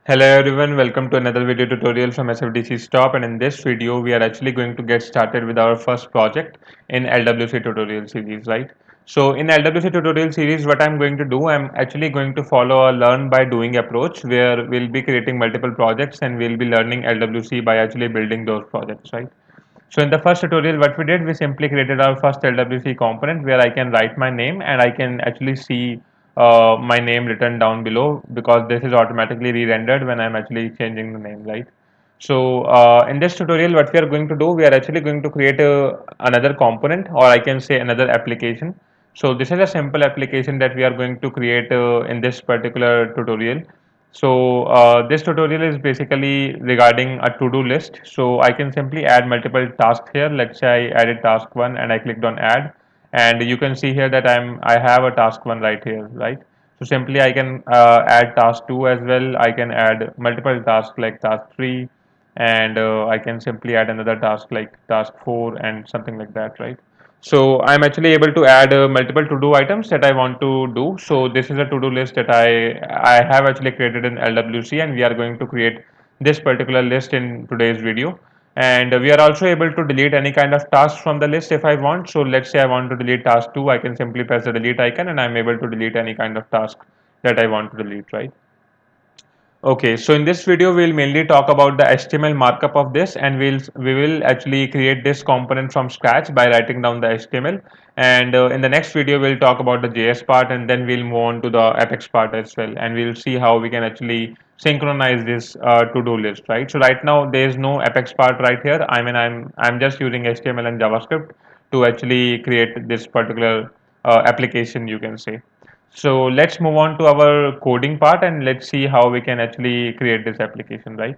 Hello everyone, welcome to another video tutorial from SFDC Stop, and in this video we are actually going to get started with our first project in LWC tutorial series, right? So in LWC tutorial series what I'm going to do, I'm actually going to follow a learn by doing approach where we'll be creating multiple projects and we'll be learning LWC by actually building those projects, right? So in the first tutorial what we did, we simply created our first LWC component where I can write my name and I can actually see my name written down below because this is automatically re-rendered when I'm actually changing the name, right? So in this tutorial what we are going to do, we are actually going to create another component, or I can say another application. So this is a simple application that we are going to create in this particular tutorial. So this tutorial is basically regarding a to-do list. So I can simply add multiple tasks here. Let's say I added task one and I clicked on add, and you can see here that I have a task one right here, right? So simply I can add task two as well. I can add multiple tasks like task three, and I can simply add another task like task four and something like that, right? So I'm actually able to add multiple to-do items that I want to do. So this is a to-do list that I have actually created in LWC, and we are going to create this particular list in today's video. And we are also able to delete any kind of task from the list if I want. So let's say I want to delete task 2, I can simply press the delete icon and I'm able to delete any kind of task that I want to delete, right? Okay, so in this video we'll mainly talk about the HTML markup of this, and we will actually create this component from scratch by writing down the HTML. And in the next video we'll talk about the JS part, and then we'll move on to the Apex part as well, and we'll see how we can actually synchronize this to-do list, right? So right now there is no Apex part right here. I mean, I'm just using HTML and JavaScript to actually create this particular application, you can say. So let's move on to our coding part and let's see how we can actually create this application, right?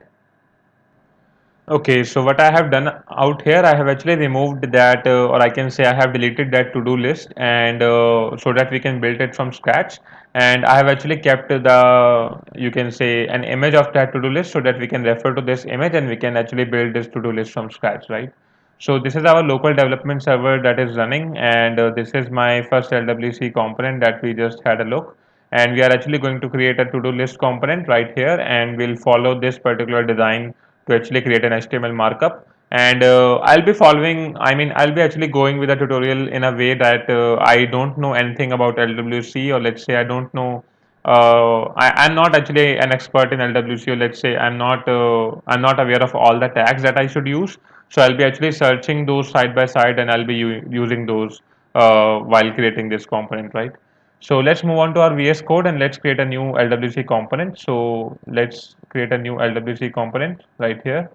Okay, so what I have done out here, I have actually removed that, or I can say I have deleted that to-do list, and so that we can build it from scratch. And I have actually kept the, you can say, an image of that to-do list so that we can refer to this image and we can actually build this to-do list from scratch, right? So this is our local development server that is running, and this is my first LWC component that we just had a look. And we are actually going to create a to-do list component right here, and we'll follow this particular design to actually create an HTML markup. And I'll be following, I mean, I'll be actually going with a tutorial in a way that I don't know anything about LWC, or let's say I don't know, I'm not actually an expert in LWC, or let's say I'm not aware of all the tags that I should use. So I'll be actually searching those side by side, and I'll be using those while creating this component, right? So let's move on to our VS Code and let's create a new LWC component. So let's create a new LWC component right here.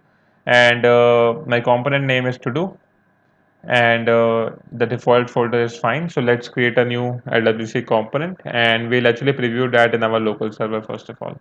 And my component name is to do, and the default folder is fine. So let's create a new LWC component and we'll actually preview that in our local server first of all.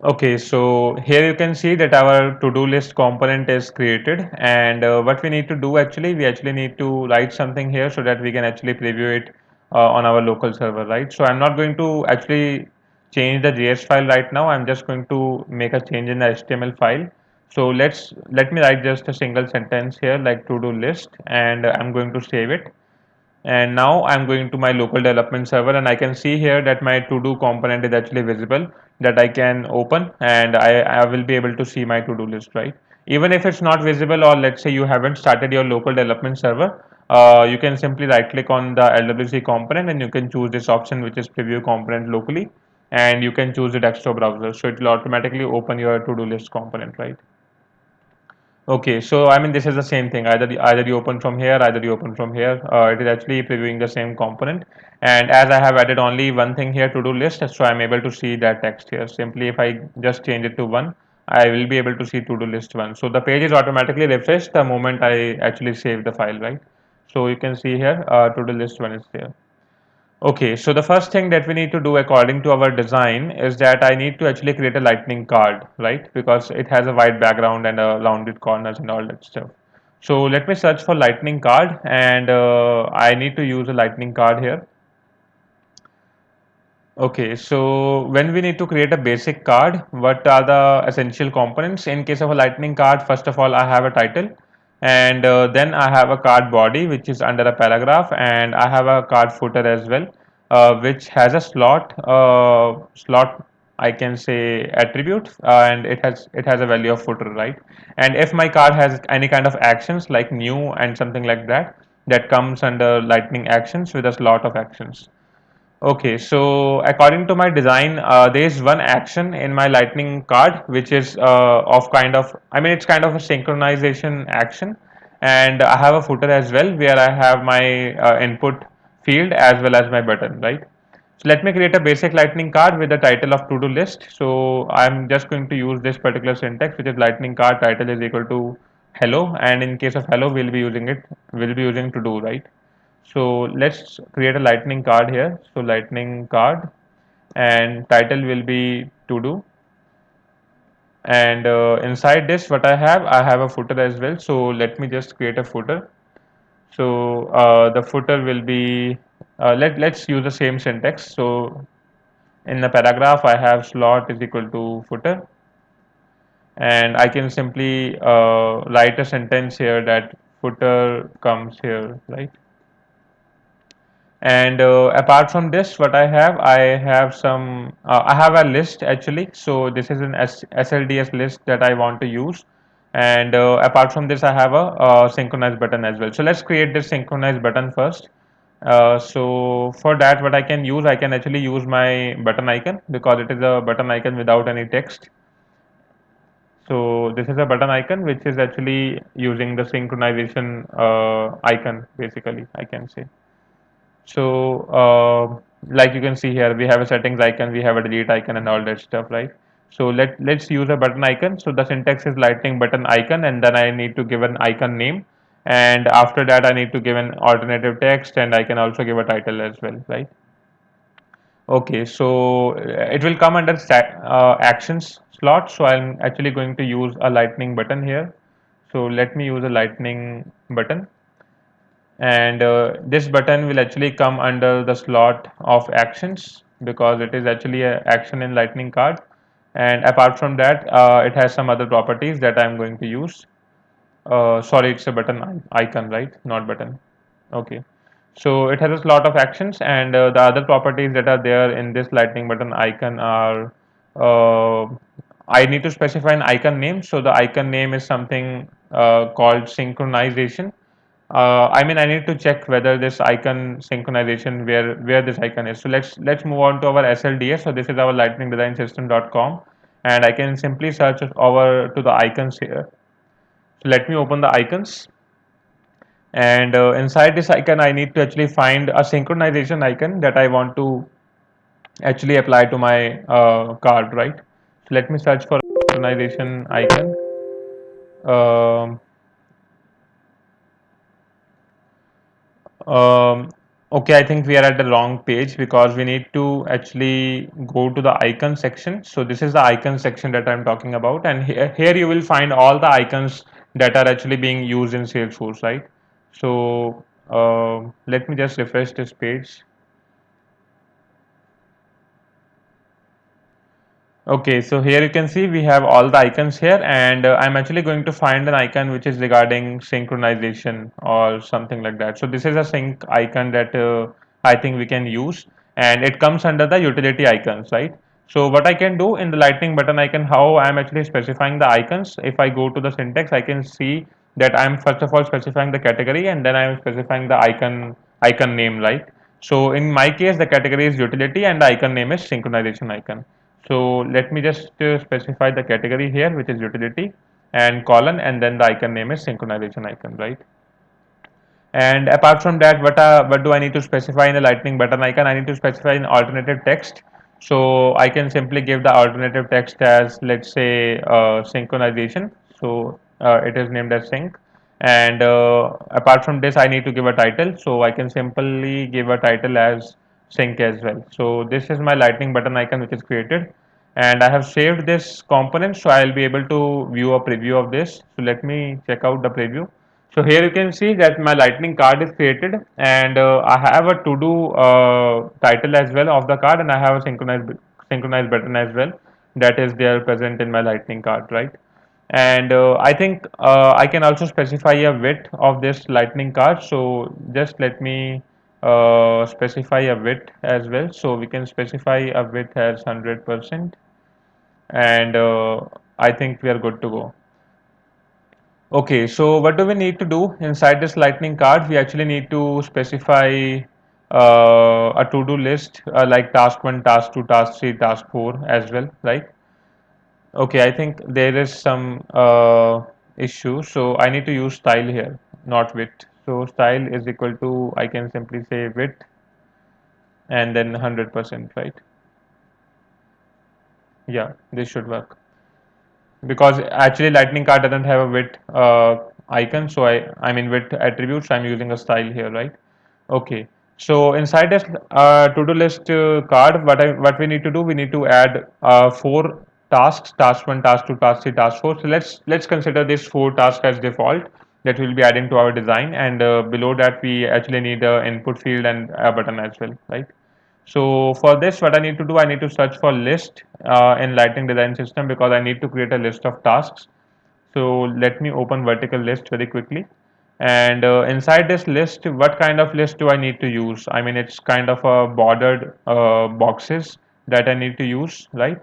Okay, so here you can see that our to-do list component is created, and what we need to do actually, we actually need to write something here so that we can actually preview it on our local server, right? So I'm not going to actually change the JS file right now. I'm just going to make a change in the HTML file. So let me write just a single sentence here like to-do list, and I'm going to save it. And now I'm going to my local development server, and I can see here that my to-do component is actually visible, that I can open, and I will be able to see my to-do list, right? Even if it's not visible, or let's say you haven't started your local development server, you can simply right click on the LWC component and you can choose this option which is preview component locally, and you can choose the desktop browser, so it will automatically open your to-do list component, right? Okay, so I mean this is the same thing. Either you open from here, either you open from here. It is actually previewing the same component. And as I have added only one thing here, to do list, so I'm able to see that text here. Simply if I just change it to one, I will be able to see to do list one. So the page is automatically refreshed the moment I actually save the file, right? So you can see here, to do list one is there. Okay, so the first thing that we need to do according to our design is that I need to actually create a lightning card, right? Because it has a white background and a rounded corners and all that stuff. So let me search for lightning card, and I need to use a lightning card here. Okay, so when we need to create a basic card, what are the essential components? In case of a lightning card, first of all, I have a title, and then I have a card body which is under a paragraph, and I have a card footer as well, which has a slot. I can say attribute, and it has a value of footer, right? And if my card has any kind of actions like new and something like that, that comes under lightning actions with a slot of actions. Okay, so according to my design, there is one action in my lightning card which is of kind of, I mean, it's kind of a synchronization action, and I have a footer as well where I have my input field as well as my button, right? So let me create a basic lightning card with the title of to-do list. So I'm just going to use this particular syntax, which is lightning card title is equal to hello, and in case of hello, we'll be using to do, right? So let's create a lightning card here. So lightning card and title will be to do. And inside this, what I have a footer as well. So let me just create a footer. So the footer will be, let's use the same syntax. So in the paragraph, I have slot is equal to footer, and I can simply write a sentence here that footer comes here, right? And apart from this, what I have a list actually. So this is an SLDS list that I want to use. And apart from this, I have a synchronize button as well. So let's create this synchronize button first. So for that, what I can actually use my button icon because it is a button icon without any text. So this is a button icon which is actually using the synchronization icon basically, I can say. So, like you can see here, we have a settings icon, we have a delete icon, and all that stuff, right? So let's use a button icon. So the syntax is lightning button icon, and then I need to give an icon name, and after that I need to give an alternative text, and I can also give a title as well, right? Okay, so it will come under actions slot. So I'm actually going to use a lightning button here. So let me use a lightning button, and this button will actually come under the slot of actions because it is actually a action in lightning card. And apart from that, it has some other properties that I'm going to use. Sorry, it's a button icon, right? Not button. Okay, so it has a lot of actions, and the other properties that are there in this lightning button icon are, uh, I need to specify an icon name. So the icon name is something called synchronization. I mean, I need to check whether this icon synchronization, where this icon is. So let's move on to our SLDS. So this is our lightningdesignsystem.com, and I can simply search over to the icons here. So let me open the icons, and inside this icon I need to actually find a synchronization icon that I want to actually apply to my card, right? So let me search for synchronization icon. um, okay, I think we are at the wrong page because we need to actually go to the icon section. So this is the icon section that I'm talking about, and here you will find all the icons that are actually being used in Salesforce, right? So let me just refresh this page. Okay, so here you can see we have all the icons here, and I'm actually going to find an icon which is regarding synchronization or something like that. So this is a sync icon that I think we can use, and it comes under the utility icons, right? So what I can do in the lightning button icon, how I'm actually specifying the icons. If I go to the syntax, I can see that I'm first of all specifying the category, and then I'm specifying the icon name, right? So in my case, the category is utility, and the icon name is synchronization icon. So let me just specify the category here, which is utility, and colon, and then the icon name is synchronization icon, right? And apart from that, what do I need to specify in the lightning button icon? I need to specify an alternative text. So I can simply give the alternative text as, let's say, synchronization. So it is named as sync. And apart from this, I need to give a title. So I can simply give a title as sync as well. So this is my lightning button icon which is created. And I have saved this component, so I'll be able to view a preview of this. So let me check out the preview. So here you can see that my lightning card is created, and I have a to do title as well of the card, and I have a synchronized button as well that is there present in my lightning card, right? And I think I can also specify a width of this lightning card. So just let me specify a width as well. So we can specify a width as 100%, and I think we are good to go. Okay, so what do we need to do inside this lightning card? We actually need to specify a to-do list like task 1, task 2, task 3, task 4 as well, right? Okay, I think there is some issue. So I need to use style here, not width. So style is equal to, I can simply say width and then 100%, right? Yeah, this should work. Because actually lightning card doesn't have a width icon, so I mean width attributes, I'm using a style here, right? Okay, so inside this to-do list card, what we need to do, we need to add four tasks: task 1, task 2, task 3, task 4. So let's consider this four tasks as default that we'll be adding to our design, and below that we actually need a input field and a button as well, right? So for this, what I need to do, I need to search for list in Lightning Design System, because I need to create a list of tasks. So let me open vertical list very quickly. And inside this list, what kind of list do I need to use? I mean, it's kind of a bordered boxes that I need to use, right?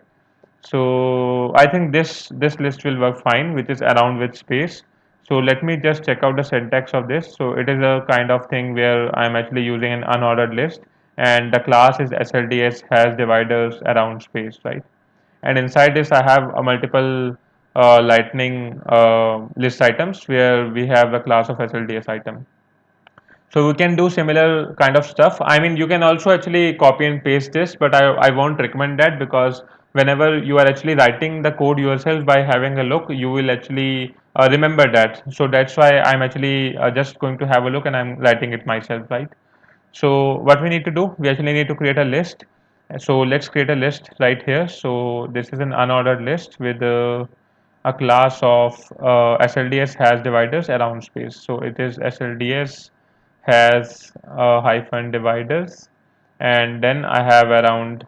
So I think this list will work fine, which is around with space. So let me just check out the syntax of this. So it is a kind of thing where I'm actually using an unordered list, and the class is SLDS has dividers around space, right? And inside this I have a multiple lightning list items where we have a class of SLDS item. So we can do similar kind of stuff. I mean, you can also actually copy and paste this, but I won't recommend that, because whenever you are actually writing the code yourself by having a look, you will actually remember that. So that's why I'm actually just going to have a look and I'm writing it myself, right? So what we need to do, we actually need to create a list. So let's create a list right here. So this is an unordered list with a class of SLDS has dividers around space. So it is SLDS has hyphen dividers, and then I have around,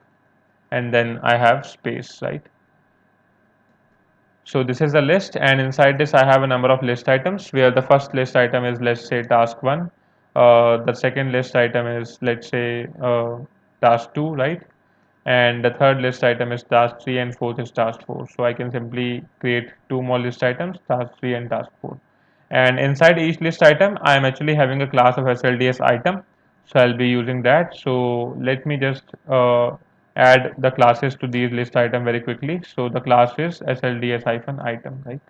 and then I have space, right? So this is a list, and inside this I have a number of list items, where the first list item is, let's say, task 1. The second list item is, let's say, task 2, right? And the third list item is task 3, and fourth is task 4. So I can simply create two more list items, task 3 and task 4. And inside each list item, I am actually having a class of SLDS item. So I'll be using that. So let me just add the classes to these list item very quickly. So the class is SLDS hyphen item, right?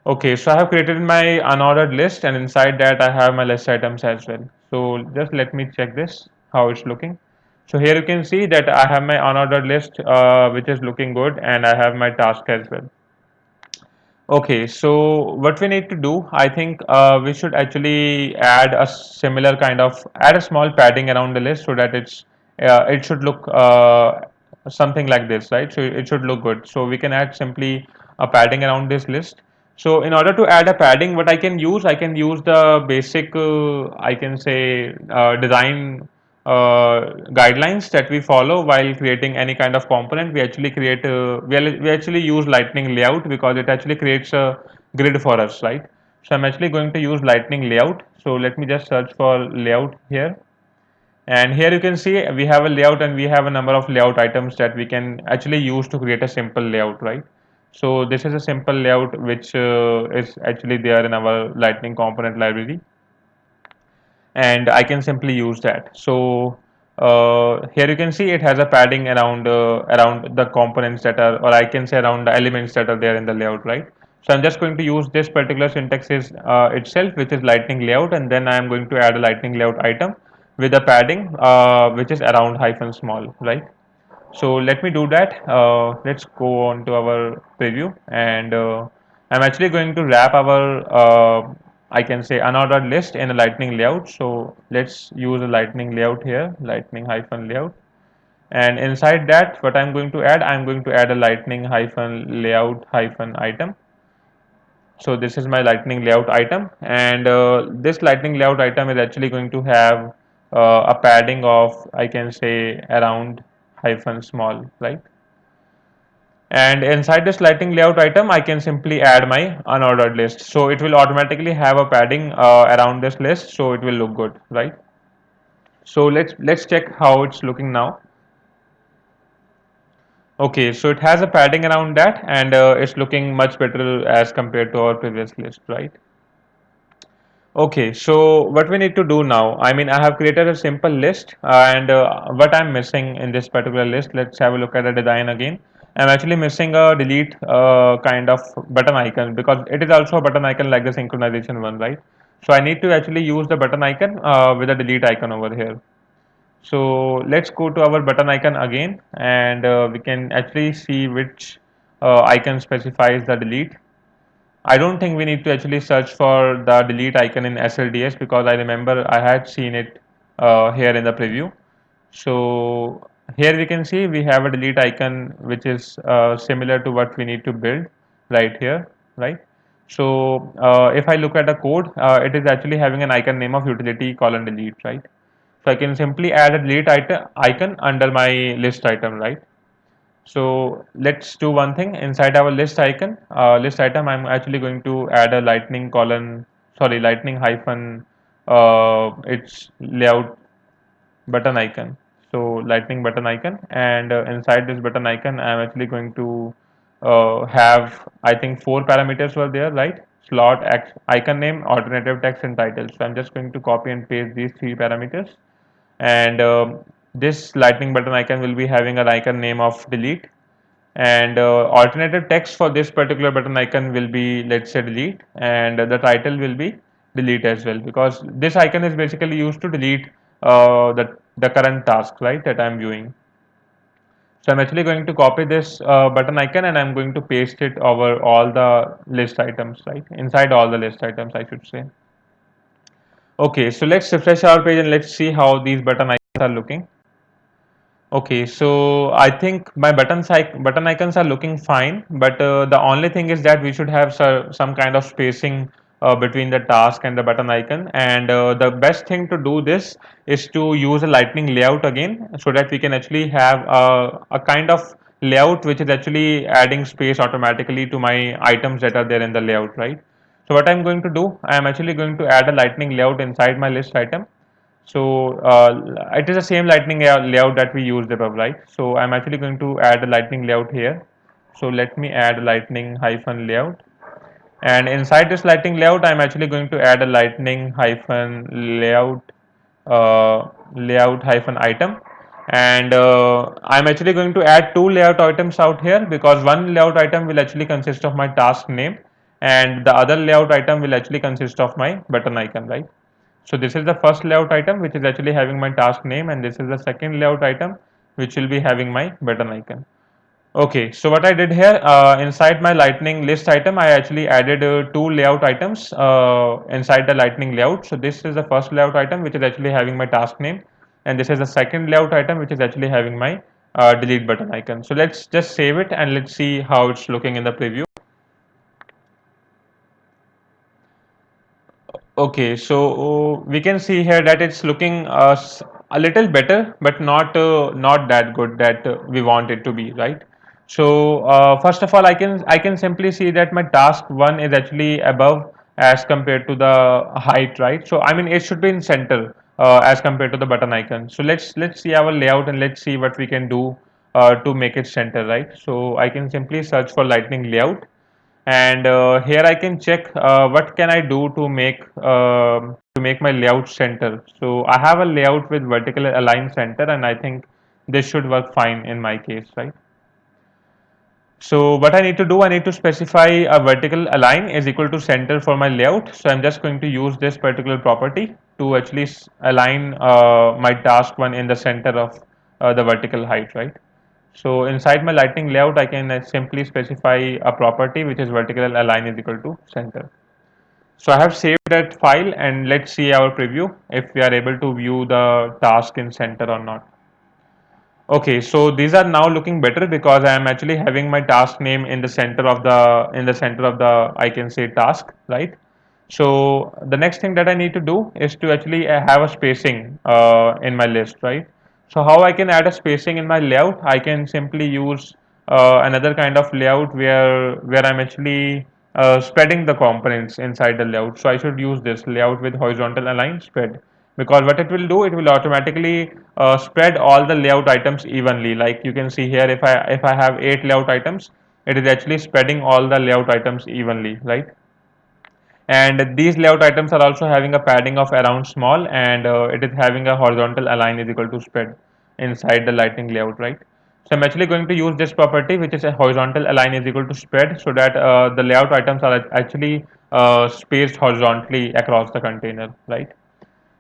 Okay, so I have created my unordered list, and inside that I have my list items as well. So just let me check this, how it's looking. So here you can see that I have my unordered list, which is looking good, and I have my task as well. Okay, so what we need to do, I think we should actually add a similar kind of, add a small padding around the list, so that it should look something like this, right? So it should look good. So we can add simply a padding around this list. So in order to add a padding, what I can use the basic, I can say, design guidelines that we follow while creating any kind of component. We actually create we actually use lightning layout, because it actually creates a grid for us, right? So I'm actually going to use lightning layout. So let me just search for layout here, and here you can see we have a layout, and we have a number of layout items that we can actually use to create a simple layout, right? So this is a simple layout which is actually there in our lightning component library, and I can simply use that. So here you can see it has a padding around the components that are, or I can say around the elements that are there in the layout, right? So I'm just going to use this particular syntax itself, which is lightning layout, and then I am going to add a lightning layout item with a padding which is around hyphen small, right? So let me do that. Let's go on to our preview, and I'm actually going to wrap our I can say unordered list in a lightning layout. So let's use a lightning layout here, lightning hyphen layout, and inside that what I'm going to add a lightning hyphen layout hyphen item. So this is my lightning layout item, and this lightning layout item is actually going to have a padding of, I can say, around hyphen small, right? And inside this lightning layout item, I can simply add my unordered list. So it will automatically have a padding around this list, so it will look good, right? So let's check how it's looking now. Okay, so it has a padding around that, and it's looking much better as compared to our previous list, right? Okay, so what we need to do now, I mean, I have created a simple list, and what I'm missing in this particular list, let's have a look at the design again. I'm actually missing a delete kind of button icon because it is also a button icon like the synchronization one, right? So I need to actually use the button icon with a delete icon over here. So let's go to our button icon again, and we can actually see which icon specifies the delete. I don't think we need to actually search for the delete icon in SLDS because I remember I had seen it here in the preview. So here we can see we have a delete icon which is similar to what we need to build right here, right? So if I look at the code, it is actually having an icon name of utility colon delete, right? So I can simply add a delete item icon under my list item, right? So let's do one thing inside our list item. I'm actually going to add a lightning colon, sorry, lightning hyphen, its layout button icon. So lightning button icon, and inside this button icon, I'm actually going to have, I think, four parameters were there, right? Slot, icon name, alternative text, and title. So I'm just going to copy and paste these three parameters, and this lightning button icon will be having an icon name of delete, and alternative text for this particular button icon will be, let's say, delete, and the title will be delete as well, because this icon is basically used to delete the current task, right, that I'm viewing. So I'm actually going to copy this button icon, and I'm going to paste it over all the list items, right, inside all the list items, I should say. Okay, so let's refresh our page and let's see how these button icons are looking. Okay, so I think my button icons are looking fine, but the only thing is that we should have some kind of spacing between the task and the button icon. And the best thing to do this is to use a lightning layout again, so that we can actually have a kind of layout which is actually adding space automatically to my items that are there in the layout, right? So what I'm going to do, I am actually going to add a lightning layout inside my list item. So it is the same lightning layout that we used above, right? So I'm actually going to add a lightning layout here. So let me add lightning hyphen layout, and inside this lightning layout I'm actually going to add a lightning hyphen layout hyphen item, and I'm actually going to add two layout items out here, because one layout item will actually consist of my task name, and the other layout item will actually consist of my button icon, right? So this is the first layout item which is actually having my task name, and this is the second layout item which will be having my button icon. Okay, so what I did here, inside my lightning list item, I actually added two layout items inside the lightning layout. So this is the first layout item which is actually having my task name, and this is the second layout item which is actually having my delete button icon. So let's just save it and let's see how it's looking in the preview. Okay, so we can see here that it's looking a little better, but not that good that we want it to be, right? So first of all, I can simply see that my task one is actually above as compared to the height, right? So I mean it should be in center as compared to the button icon. So let's see our layout and let's see what we can do to make it center, right? So I can simply search for lightning layout, and here I can check what can I do to make my layout center. So I have a layout with vertical align center, and I think this should work fine in my case, right? So what I need to do, I need to specify a vertical align is equal to center for my layout. So I'm just going to use this particular property to actually align my task one in the center of the vertical height, right? So inside my lightning layout, I can simply specify a property which is vertical align is equal to center. So I have saved that file, and let's see our preview if we are able to view the task in center or not. Okay, so these are now looking better because I am actually having my task name in the center of the I can say task, right? So the next thing that I need to do is to actually have a spacing in my list, right? So how I can add a spacing in my layout? I can simply use another kind of layout where I'm actually spreading the components inside the layout. So I should use this layout with horizontal align spread, because what it will do, it will automatically spread all the layout items evenly. Like you can see here, if I have 8 layout items, it is actually spreading all the layout items evenly, right? And these layout items are also having a padding of around small, and it is having a horizontal align is equal to spread inside the lightning layout, right? So I'm actually going to use this property, which is a horizontal align is equal to spread, so that the layout items are actually spaced horizontally across the container, right?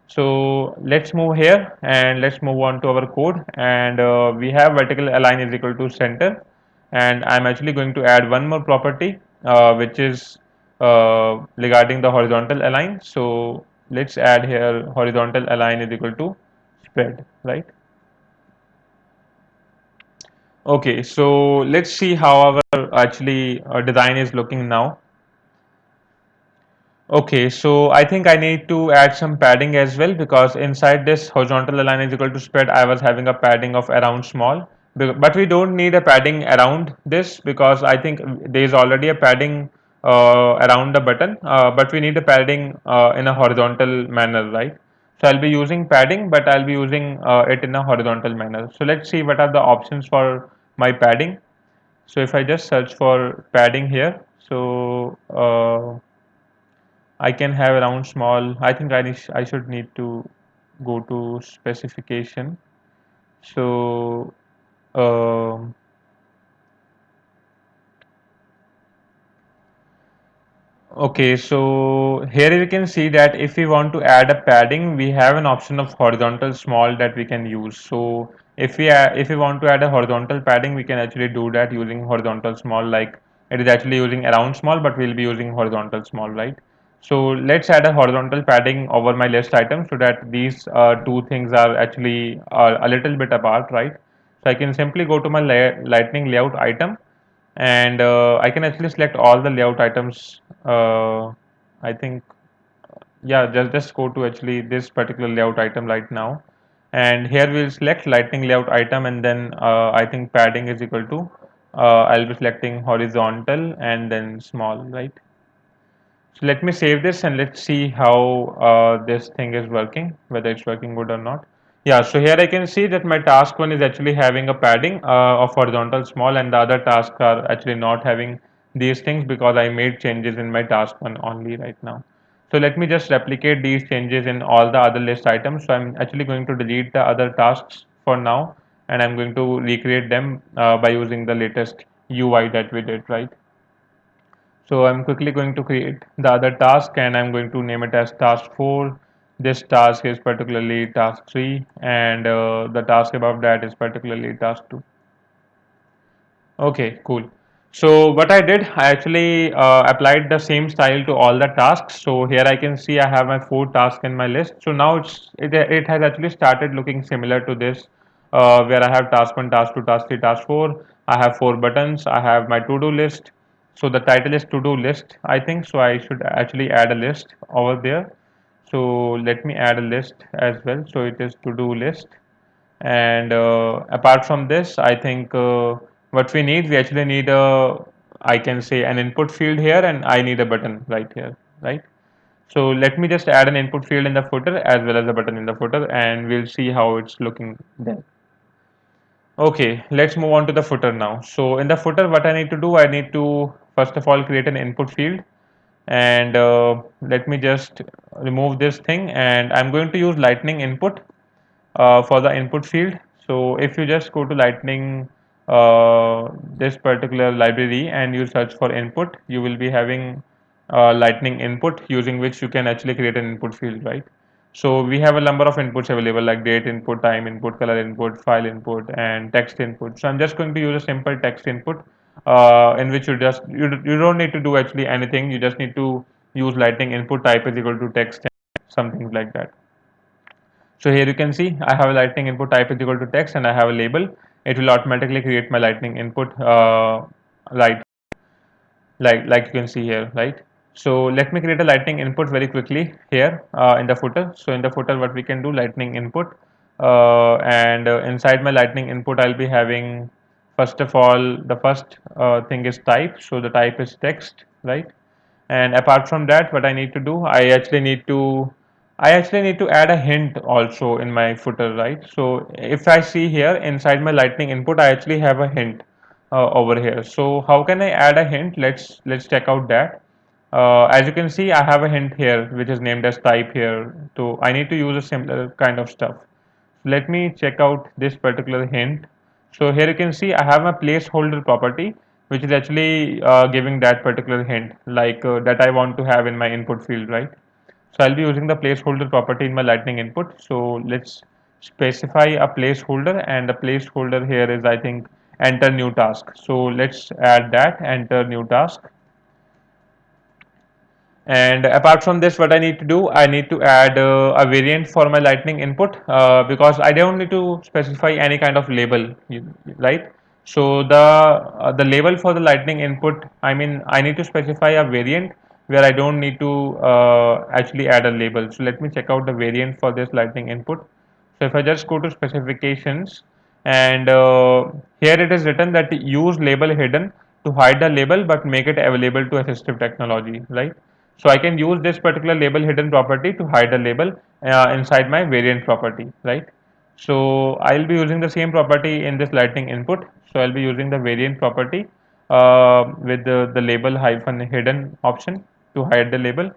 So let's move here and let's move on to our code, and we have vertical align is equal to center, and I'm actually going to add one more property, which is regarding the horizontal align. So let's add here horizontal align is equal to spread, right? Okay, so let's see how our actually design is looking now. Okay, so I think I need to add some padding as well, because inside this horizontal align is equal to spread, I was having a padding of around small. But we don't need a padding around this, because I think there is already a padding around the button, but we need a padding in a horizontal manner, right? So I'll be using padding, but I'll be using it in a horizontal manner. So let's see what are the options for my padding. So if I just search for padding here, so I can have around small. I think I should need to go to specification. So um, okay, so here you can see that if we want to add a padding, we have an option of horizontal small that we can use. So if we want to add a horizontal padding, we can actually do that using horizontal small. Like it is actually using around small, but we'll be using horizontal small, right? So let's add a horizontal padding over my list item, so that these two things are actually a little bit apart, right? So I can simply go to my lightning layout item, and I can actually select all the layout items. I think, yeah, just go to actually this particular layout item right now, and here we'll select lightning layout item, and then I think padding is equal to I'll be selecting horizontal and then small, right? So let me save this and let's see how this thing is working, whether it's working good or not. Yeah, so here I can see that my task one is actually having a padding of horizontal small, and the other tasks are actually not having these things, because I made changes in my task one only right now. So let me just replicate these changes in all the other list items. So I'm actually going to delete the other tasks for now, and I'm going to recreate them by using the latest UI that we did, right? So I'm quickly going to create the other task, and I'm going to name it as task 4. This task is particularly task 3, and the task above that is particularly task 2. Okay, cool. So what I did, I actually applied the same style to all the tasks. So here I can see I have my 4 tasks in my list. So now it has actually started looking similar to this, where I have task 1, task 2, task 3, task 4. I have 4 buttons. I have my to-do list. So the title is to-do list, I think. So I should actually add a list over there. So let me add a list as well. So it is to-do list, and apart from this, I think what we actually need a, I can say, an input field here, and I need a button right here, right? So let me just add an input field in the footer as well as a button in the footer, and we'll see how it's looking then. Okay, let's move on to the footer now. So in the footer, what I need to do, I need to first of all create an input field, and let me just remove this thing, and I'm going to use lightning input for the input field. So if you just go to lightning, this particular library, and you search for input, you will be having lightning input, using which you can actually create an input field, right? So we have a number of inputs available, like date input, time input, color input, file input, and text input. So I'm just going to use a simple text input, in which you don't need to do actually anything. You just need to use lightning input type is equal to text, something like that. So here you can see I have a lightning input type is equal to text, and I have a label. It will automatically create my lightning input, right, like you can see here, right? So let me create a lightning input very quickly here in the footer. So in the footer, what we can do, lightning input, and inside my lightning input, I'll be having, first of all, the first thing is type. So the type is text, right? And apart from that, what I need to do, I actually need to I actually need to add a hint also in my footer, right? So if I see here inside my lightning input, I actually have a hint over here. So how can I add a hint? Let's check out that. As you can see, I have a hint here which is named as type here. So I need to use a similar kind of stuff. Let me check out this particular hint. So here you can see I have a placeholder property which is actually giving that particular hint, like that I want to have in my input field, right? So I'll be using the placeholder property in my lightning input. So let's specify a placeholder, and the placeholder here is, I think, enter new task. So let's add that, enter new task. And apart from this, what I need to do, I need to add a variant for my lightning input, because I don't need to specify any kind of label, right? So the label for the lightning input, I mean, I need to specify a variant where I don't need to actually add a label. So let me check out the variant for this lightning input. So if I just go to specifications, and here it is written that use label hidden to hide the label but make it available to assistive technology, right? So I can use this particular label hidden property to hide the label inside my variant property, right? So I'll be using the same property in this lightning input. So I'll be using the variant property with the label hyphen hidden option to hide the label.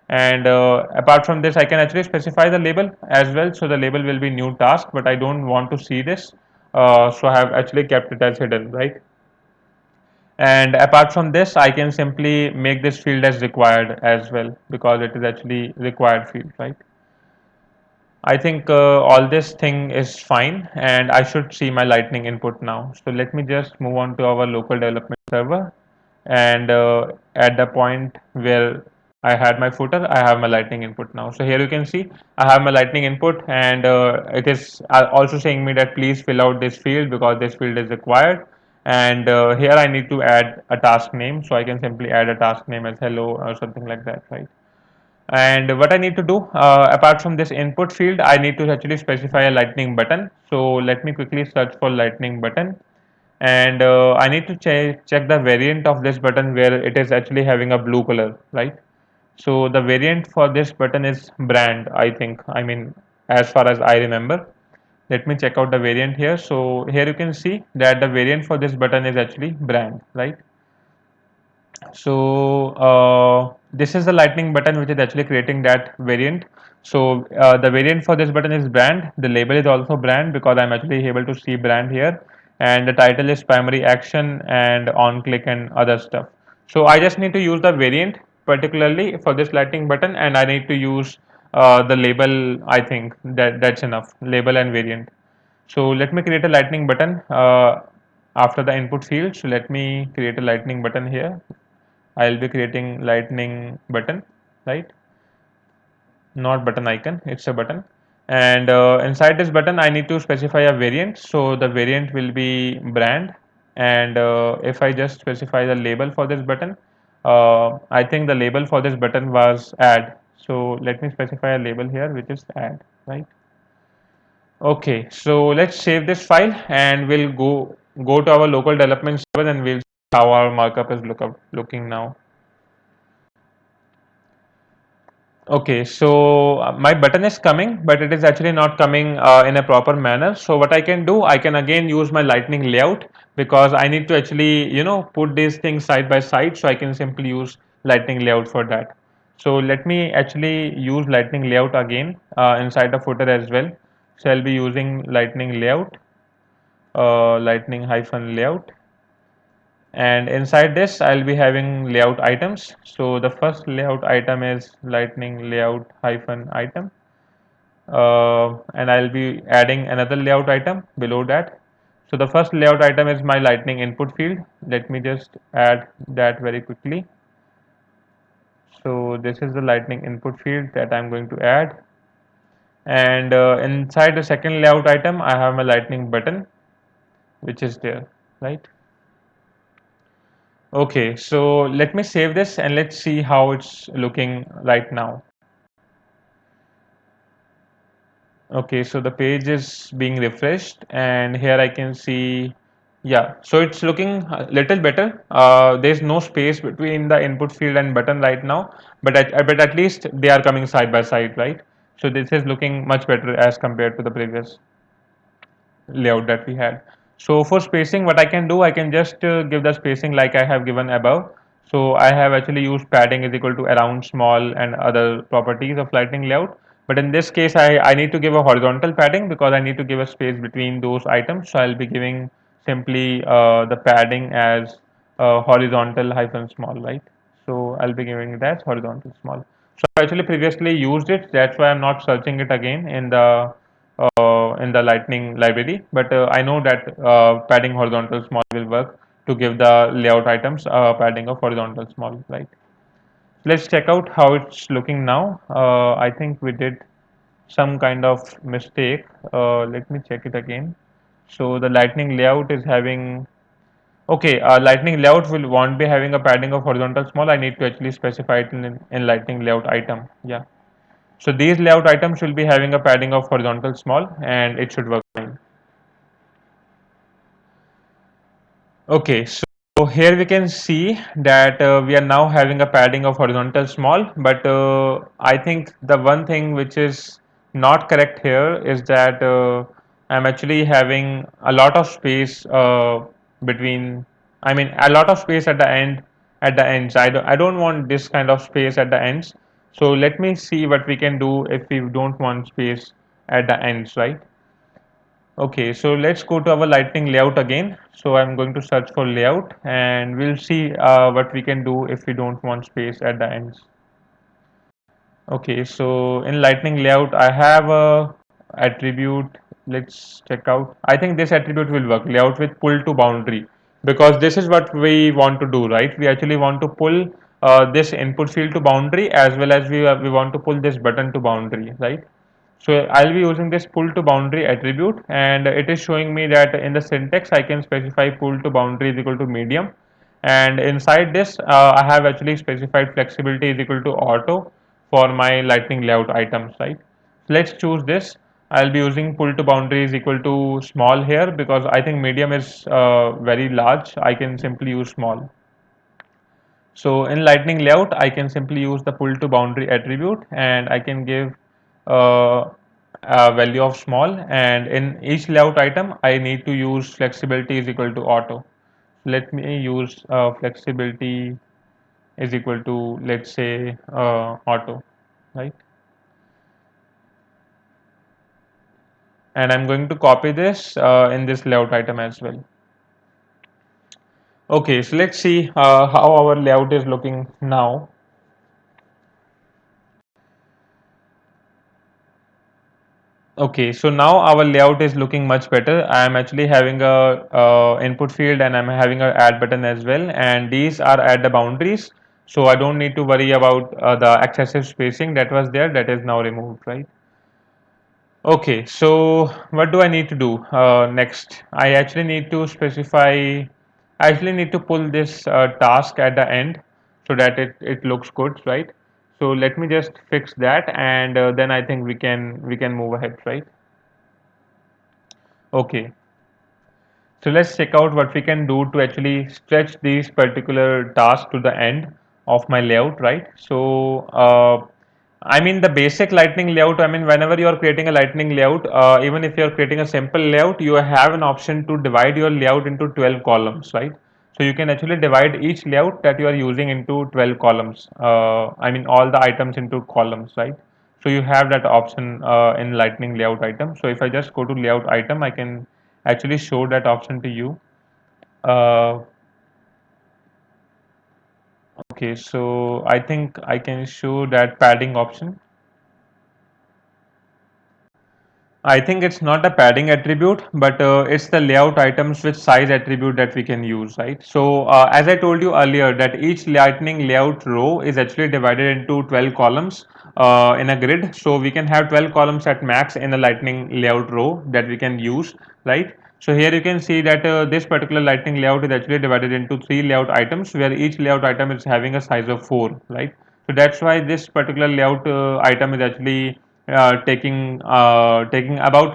And apart from this, I can actually specify the label as well. So the label will be new task, but I don't want to see this. So I have actually kept it as hidden, right? And apart from this, I can simply make this field as required as well, because it is actually required field, right? I think all this thing is fine, and I should see my lightning input now. So let me just move on to our local development server, and at the point where I had my footer, I have my lightning input now. So here you can see I have my lightning input, and it is also saying me that please fill out this field because this field is required. And here I need to add a task name, so I can simply add a task name as hello or something like that, right? And what I need to do, apart from this input field, I need to actually specify a lightning button. So let me quickly search for lightning button, and I need to check the variant of this button where it is actually having a blue color, right? So the variant for this button is brand, I think. I mean, as far as I remember. Let me check out the variant here. So here you can see that the variant for this button is actually brand, right? So this is the lightning button which is actually creating that variant. So the variant for this button is brand. The label is also brand because I'm actually able to see brand here. And the title is primary action and on click and other stuff. So I just need to use the variant particularly for this lightning button, and I need to use the label. I think that's enough, label and variant. So let me create a lightning button after the input field. So let me create a lightning button here. I'll be creating lightning button, right? Not button icon, it's a button. And inside this button, I need to specify a variant. So the variant will be brand. And if I just specify the label for this button, I think the label for this button was add. So let me specify a label here, which is add, right? Okay, so let's save this file, and we'll go to our local development server, and we'll see how our markup is looking now. Okay, so my button is coming, but it is actually not coming in a proper manner. So what I can do, I can again use my lightning layout, because I need to actually, put these things side by side. So I can simply use lightning layout for that. So let me actually use lightning layout again inside the footer as well. So I'll be using lightning layout, lightning hyphen layout, and inside this I'll be having layout items. So the first layout item is lightning layout hyphen item, and I'll be adding another layout item below that. So the first layout item is my lightning input field. Let me just add that very quickly. So this is the lightning input field that I'm going to add, and inside the second layout item I have my lightning button which is there, right? Okay, so let me save this and let's see how it's looking right now. Okay, so the page is being refreshed, and here I can see, yeah, so it's looking a little better. There's no space between the input field and button right now, but at least they are coming side by side, right? So this is looking much better as compared to the previous layout that we had. So for spacing, what I can do, I can just give the spacing like I have given above. So I have actually used padding is equal to around small and other properties of lightning layout. But in this case, I need to give a horizontal padding because I need to give a space between those items. So I'll be giving simply the padding as horizontal hyphen small, right? So I'll be giving it as horizontal small. So I actually previously used it. That's why I'm not searching it again in the Lightning library. But I know that padding horizontal small will work to give the layout items padding of horizontal small, right? Let's check out how it's looking now. I think we did some kind of mistake. Let me check it again. So the Lightning layout is having okay. Lightning layout will won't be having a padding of horizontal small. I need to actually specify it in Lightning layout item. Yeah. So these layout items will be having a padding of horizontal small and it should work fine. Okay, so here we can see that we are now having a padding of horizontal small, but I think the one thing which is not correct here is that I'm actually having a lot of space between, I mean, a lot of space at the ends. I don't want this kind of space at the ends. So let me see what we can do if we don't want space at the ends, right? Okay, so let's go to our lightning layout again. So I'm going to search for layout and we'll see what we can do if we don't want space at the ends. Okay, so in lightning layout, I have a attribute. Let's check out. I think this attribute will work. Layout with pull to boundary because this is what we want to do, right? We actually want to pull this input field to boundary as well as we want to pull this button to boundary, right? So I'll be using this pull to boundary attribute and it is showing me that in the syntax I can specify pull to boundary is equal to medium and inside this I have actually specified flexibility is equal to auto for my lightning layout items, right? So let's choose this. I'll be using pull to boundary is equal to small here because I think medium is very large. I can simply use small. So in lightning layout, I can simply use the pull to boundary attribute and I can give a value of small and in each layout item, I need to use flexibility is equal to auto. Let me use flexibility is equal to let's say auto, right? And I'm going to copy this in this layout item as well. Okay, so let's see how our layout is looking now. Okay, so now our layout is looking much better. I am actually having a input field and I'm having a add button as well, and these are at the boundaries. So I don't need to worry about the excessive spacing that was there that is now removed, right? Okay, so what do I need to do next? I actually need to specify. I actually need to pull this task at the end so that it looks good, right? So let me just fix that, and then I think we can move ahead, right? Okay, so let's check out what we can do to actually stretch these particular tasks to the end of my layout, right? So, I mean the basic lightning layout, I mean whenever you are creating a lightning layout, even if you are creating a simple layout, you have an option to divide your layout into 12 columns, right? So you can actually divide each layout that you are using into 12 columns. I mean all the items into columns, right? So you have that option in lightning layout item. So if I just go to layout item, I can actually show that option to you. Uh, okay, so I think I can show that padding option. I think it's not a padding attribute, but it's the layout items with size attribute that we can use, right? So as I told you earlier, that each lightning layout row is actually divided into 12 columns in a grid. So we can have 12 columns at max in a lightning layout row that we can use, right? So here you can see that this particular lightning layout is actually divided into three layout items where each layout item is having a size of 4, right? So that's why this particular layout item is actually taking about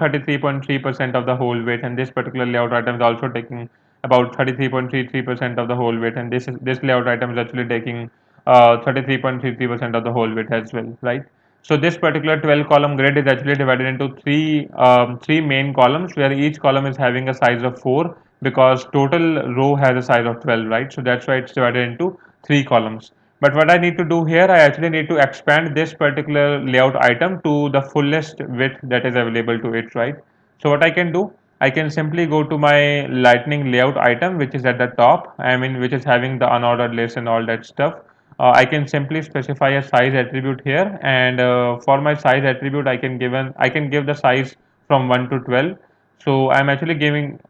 33.3% of the whole weight, and this particular layout item is also taking about 33.33% of the whole weight, and this layout item is actually taking 33.33% of the whole weight as well, right? So this particular 12 column grid is actually divided into three main columns, where each column is having a size of 4, because total row has a size of 12, right? So that's why it's divided into three columns. But what I need to do here, I actually need to expand this particular layout item to the fullest width that is available to it, right? So what I can do, I can simply go to my lightning layout item, which is at the top, I mean, which is having the unordered list and all that stuff. I can simply specify a size attribute here, and for my size attribute, I can give the size from 1 to 12. So I'm actually giving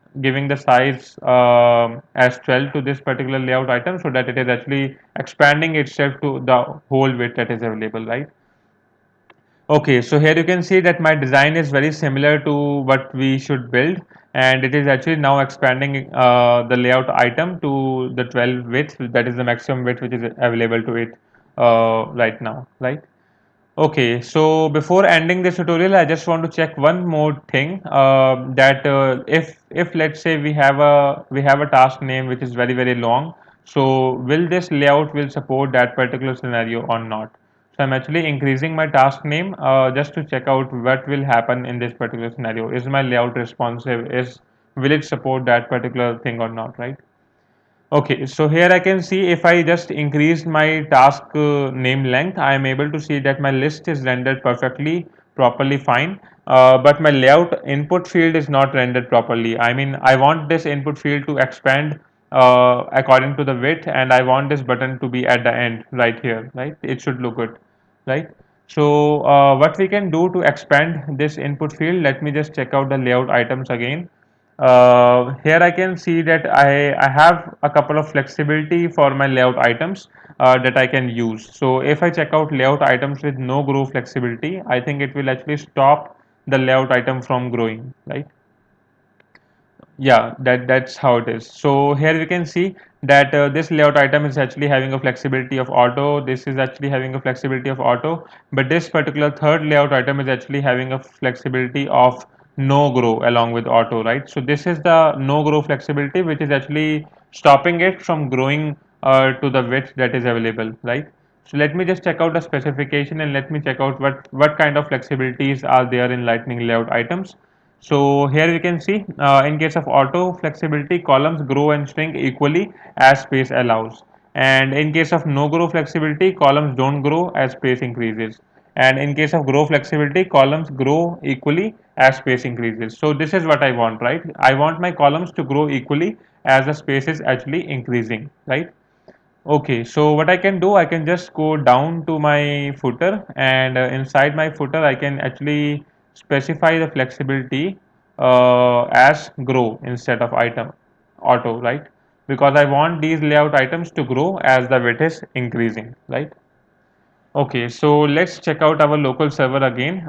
the size as 12 to this particular layout item, so that it is actually expanding itself to the whole width that is available, right? Okay, so here you can see that my design is very similar to what we should build, and it is actually now expanding the layout item to the 12 width, that is the maximum width which is available to it right now, right? Okay, so before ending this tutorial, I just want to check one more thing, that if let's say we have a task name which is very long, so will this layout will support that particular scenario or not? So I'm actually increasing my task name just to check out what will happen in this particular scenario. Is my layout responsive? Will it support that particular thing or not, right? Okay, so here I can see if I just increase my task name length, I am able to see that my list is rendered perfectly, properly fine. But my layout input field is not rendered properly. I mean, I want this input field to expand according to the width, and I want this button to be at the end right here, right? It should look good, right? So what we can do to expand this input field, let me just check out the layout items again. Here I can see that I have a couple of flexibility for my layout items that I can use. So if I check out layout items with no grow flexibility, I think it will actually stop the layout item from growing, right? Yeah, that's how it is. So here we can see that this layout item is actually having a flexibility of auto. This is actually having a flexibility of auto, but this particular third layout item is actually having a flexibility of no grow along with auto, right? So this is the no grow flexibility, which is actually stopping it from growing to the width that is available, right? So let me just check out the specification, and let me check out what kind of flexibilities are there in Lightning layout items. So here we can see, in case of auto flexibility, columns grow and shrink equally as space allows. And in case of no grow flexibility, columns don't grow as space increases. And in case of grow flexibility, columns grow equally as space increases. So this is what I want, right? I want my columns to grow equally as the space is actually increasing, right? Okay, so what I can do, I can just go down to my footer, and inside my footer, I can actually specify the flexibility as grow instead of item auto, right? Because I want these layout items to grow as the width is increasing, right? Okay, so let's check out our local server again.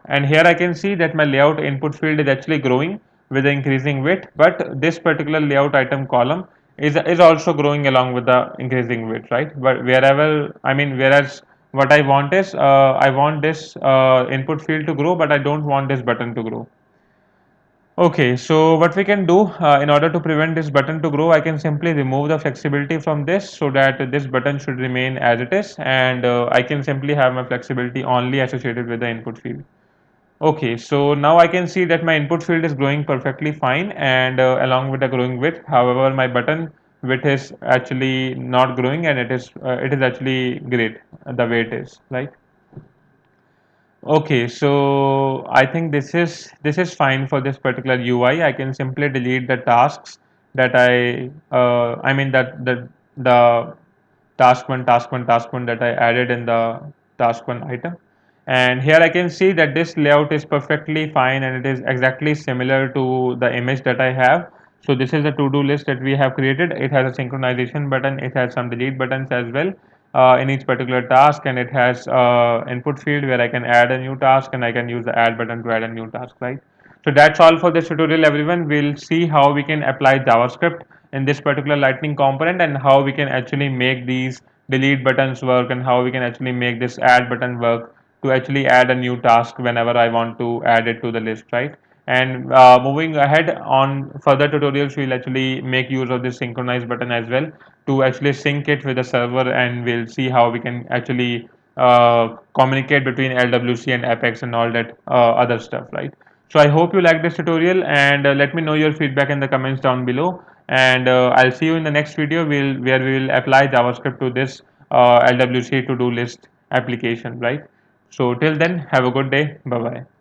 And here I can see that my layout input field is actually growing with the increasing width, but this particular layout item column is also growing along with the increasing width, right? But wherever, I mean, whereas what I want is, I want this input field to grow, but I don't want this button to grow. Okay, so what we can do in order to prevent this button to grow, I can simply remove the flexibility from this, so that this button should remain as it is, and I can simply have my flexibility only associated with the input field. Okay, so now I can see that my input field is growing perfectly fine, and along with the growing width. However, my button width is actually not growing, and it is actually great the way it is, right? Okay, so I think this is fine for this particular UI. I can simply delete the tasks that I mean that the task one that I added in the task one item. And here I can see that this layout is perfectly fine, and it is exactly similar to the image that I have. So this is a to-do list that we have created. It has a synchronization button. It has some delete buttons as well in each particular task, and it has input field where I can add a new task, and I can use the add button to add a new task, right? So that's all for this tutorial, everyone. We'll see how we can apply JavaScript in this particular lightning component, and how we can actually make these delete buttons work, and how we can actually make this add button work to actually add a new task whenever I want to add it to the list, right? And moving ahead on further tutorials, we'll actually make use of this synchronize button as well to actually sync it with the server, and we'll see how we can actually communicate between LWC and Apex and all that other stuff, right? So I hope you like this tutorial, and let me know your feedback in the comments down below. And I'll see you in the next video where we will apply JavaScript to this LWC to-do list application, right? So till then, have a good day. Bye bye.